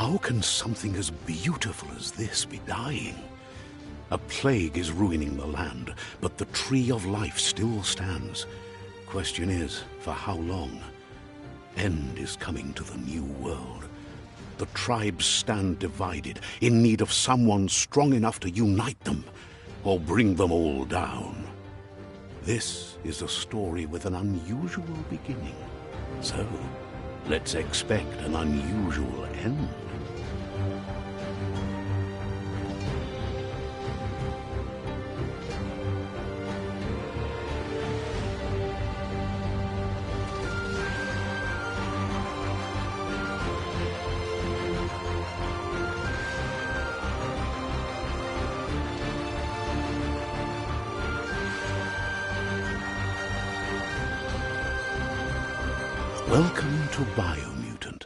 How can something as beautiful as this be dying? A plague is ruining the land, but the tree of life still stands. Question is, for how long? End is coming to the new world. The tribes stand divided, in need of someone strong enough to unite them, or bring them all down. This is a story with an unusual beginning. So, let's expect an unusual end. Welcome to Biomutant.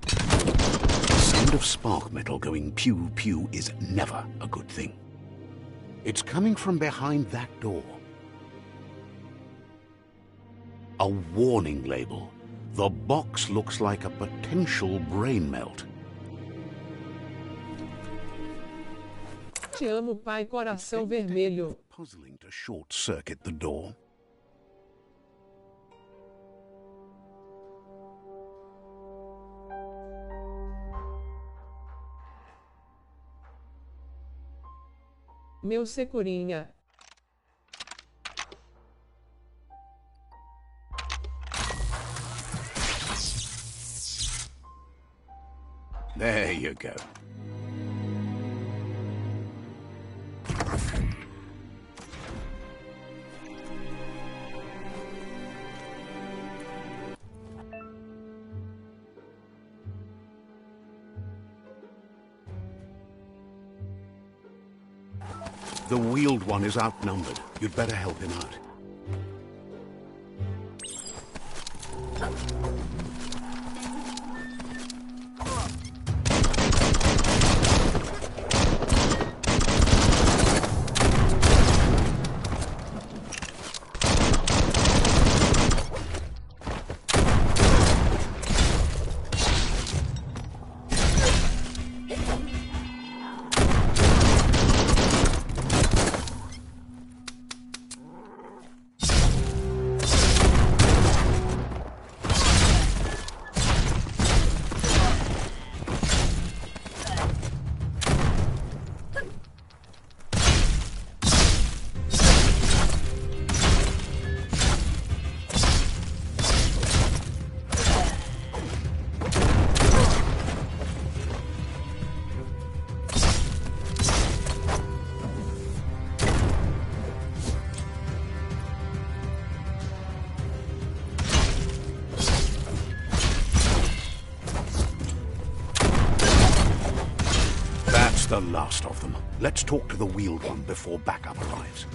The sound of spark metal going pew-pew is never a good thing. It's coming from behind that door. A warning label. The box looks like a potential brain melt. Te amo, pai, coração vermelho. Puzzling to short-circuit the door. Meu securinha. There you go. The wheeled one is outnumbered. You'd better help him out. The last of them. Let's talk to the wheeled one before backup arrives.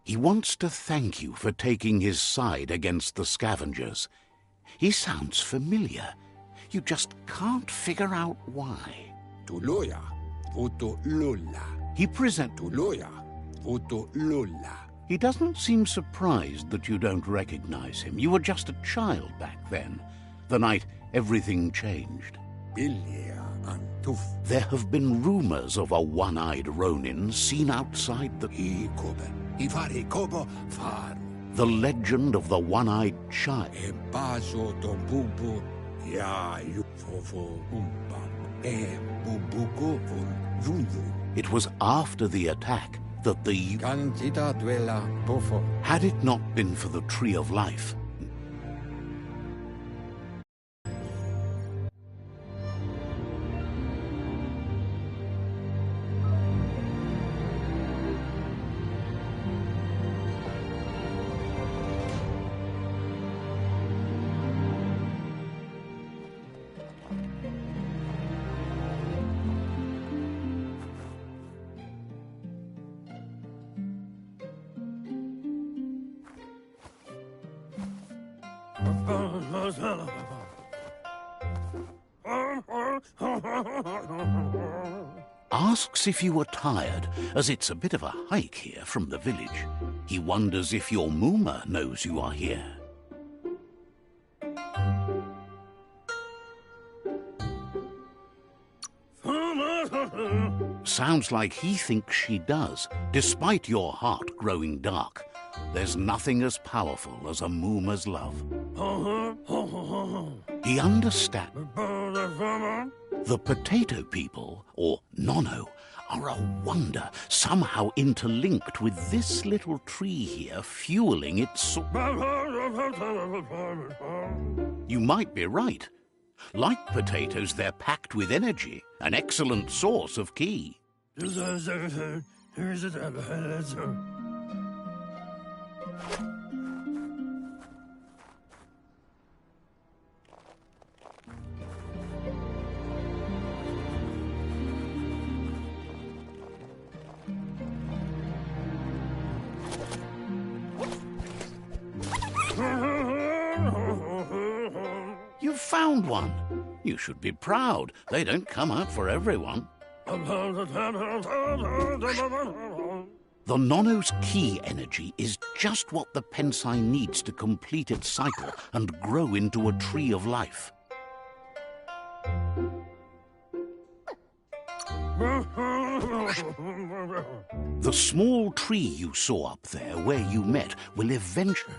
He wants to thank you for taking his side against the scavengers. He sounds familiar. You just can't figure out why. Tuloya, Voto Lola. He present... Tuloya, Voto Lola. He doesn't seem surprised that you don't recognize him. You were just a child back then, the night everything changed. Bilia Anto tuf. There have been rumors of a one-eyed Ronin seen outside the... I kobe. I fari kobo faru. The legend of the one-eyed child. E baso to bubu. Ya yu fofo umpam. E bubuko un yunyu. It was after the attack that the... Cantita duela bofo. Had it not been for the Tree of Life... Asks if you were tired, as it's a bit of a hike here from the village. He wonders if your Mooma knows you are here. Sounds like he thinks she does, despite your heart growing dark. There's nothing as powerful as a Mooma's love. He understands. The potato people, or Nono, are a wonder, somehow interlinked with this little tree here, fueling its... You might be right. Like potatoes, they're packed with energy, an excellent source of ki. You found one. You should be proud. They don't come out for everyone. The Nono's ki energy is just what the Pensai needs to complete its cycle and grow into a tree of life. The small tree you saw up there where you met will eventually...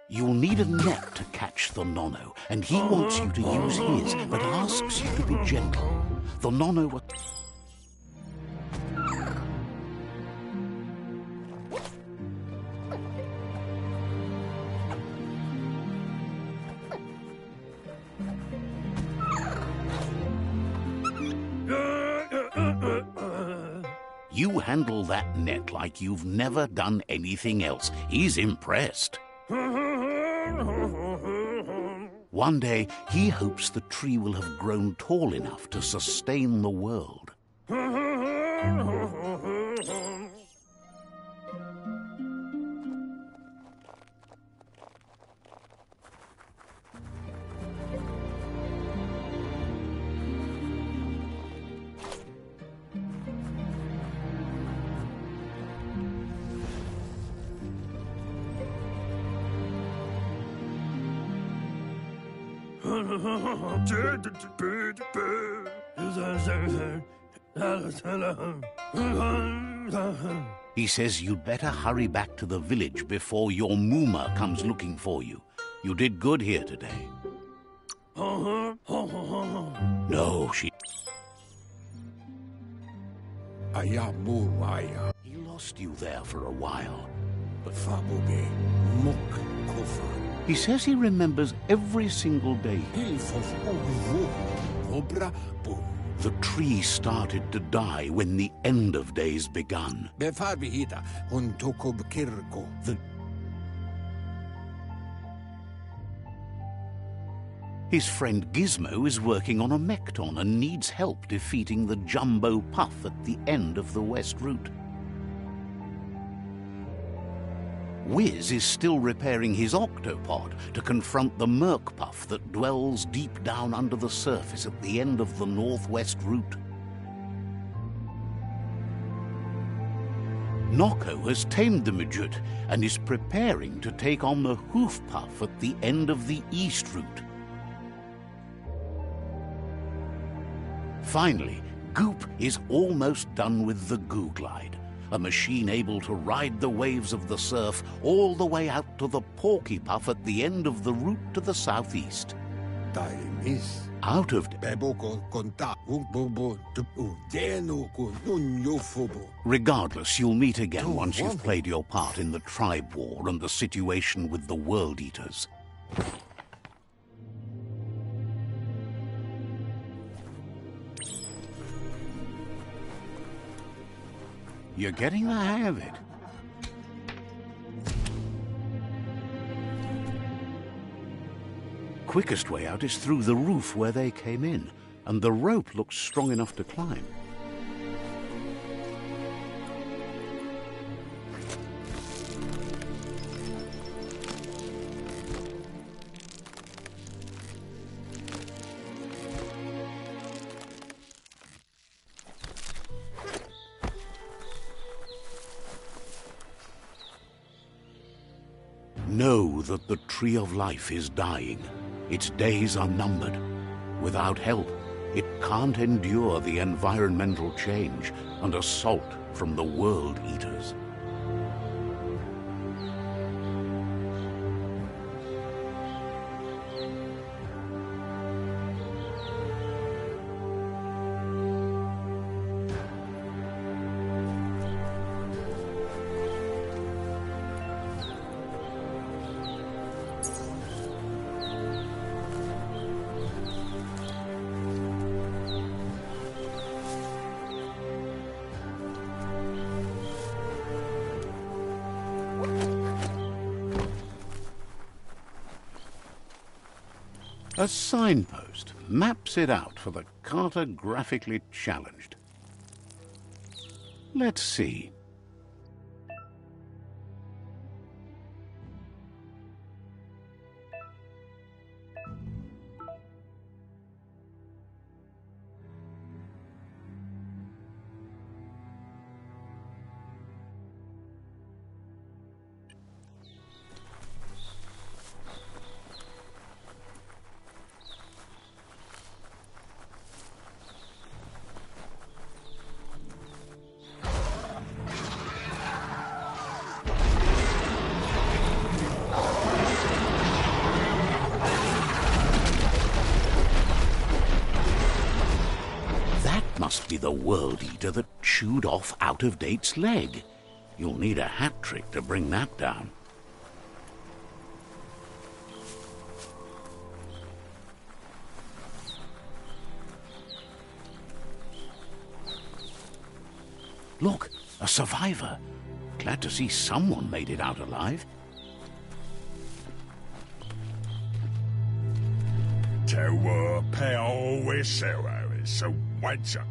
You'll need a net to catch the Nono, and he wants you to use his, but asks you to be gentle. The Nono... You handle that net like you've never done anything else. He's impressed. One day, he hopes the tree will have grown tall enough to sustain the world. He says you'd better hurry back to the village before your Mooma comes looking for you. You did good here today. No, she... Ayamuaya. He lost you there for a while. But Fabuge, Mok Kofar. He says he remembers every single day. The tree started to die when the end of days begun. His friend Gizmo is working on a Mekton and needs help defeating the Jumbo Puff at the end of the West Route. Wiz is still repairing his octopod to confront the Merc Puff that dwells deep down under the surface at the end of the Northwest Route. Noko has tamed the midget and is preparing to take on the Hoof Puff at the end of the East Route. Finally, Goop is almost done with the Goo Glide, a machine able to ride the waves of the surf all the way out to the Porky Puff at the end of the route to the southeast. Out of Regardless, you'll meet again once you've played your part in the tribe war and the situation with the World Eaters. You're getting the hang of it. Quickest way out is through the roof where they came in, and the rope looks strong enough to climb. Know that the Tree of Life is dying. Its days are numbered. Without help, it can't endure the environmental change and assault from the World Eaters. A signpost maps it out for the cartographically challenged. Let's see. Must be the World Eater that chewed off Out-of-Date's leg. You'll need a hat trick to bring that down. Look, a survivor. Glad to see someone made it out alive. So what's up?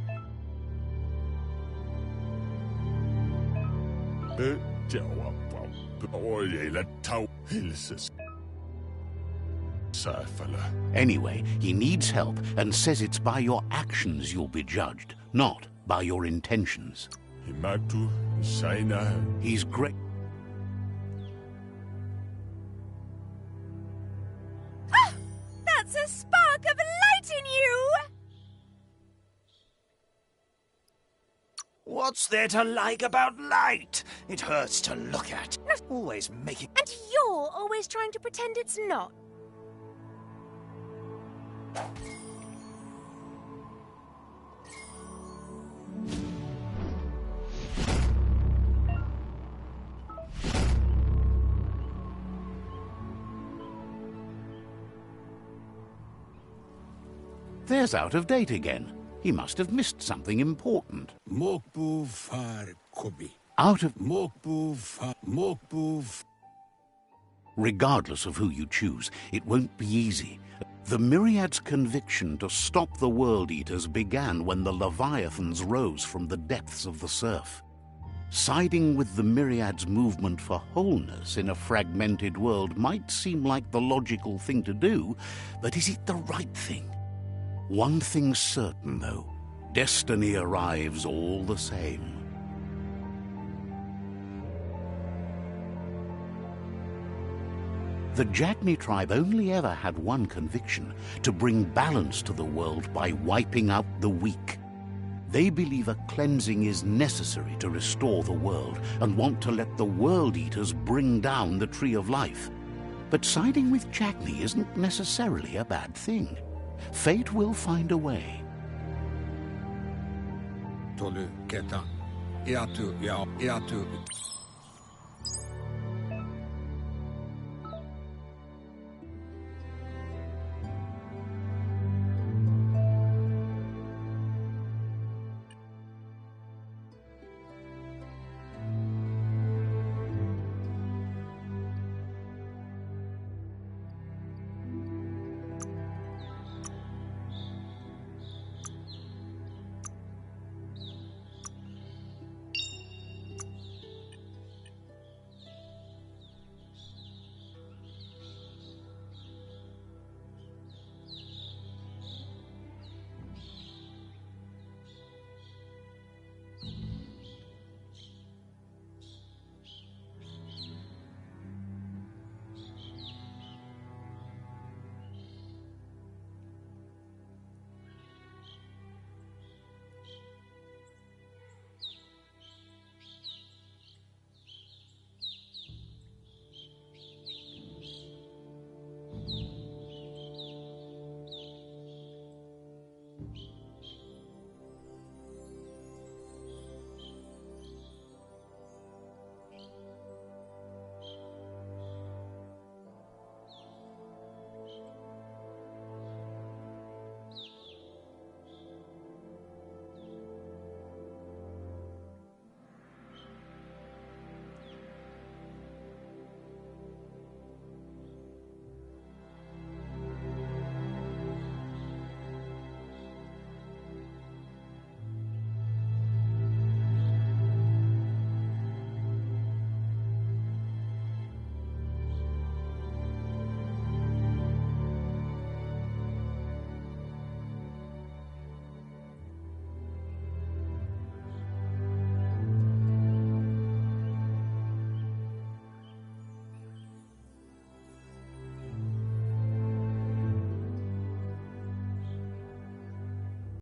Anyway, he needs help and says it's by your actions you'll be judged, not by your intentions. He's great. That's a spark of light in you! What's there to like about light? It hurts to look at. Always making... And you're always trying to pretend it's not. There's Out-of-Date again. He must have missed something important. Regardless of who you choose, it won't be easy. The Myriad's conviction to stop the World Eaters began when the Leviathans rose from the depths of the surf. Siding with the Myriad's movement for wholeness in a fragmented world might seem like the logical thing to do, but is it the right thing? One thing's certain, though. Destiny arrives all the same. The Jagni tribe only ever had one conviction: to bring balance to the world by wiping out the weak. They believe a cleansing is necessary to restore the world and want to let the World Eaters bring down the Tree of Life. But siding with Jagni isn't necessarily a bad thing. Fate will find a way. Tolu, ketan. Iatu.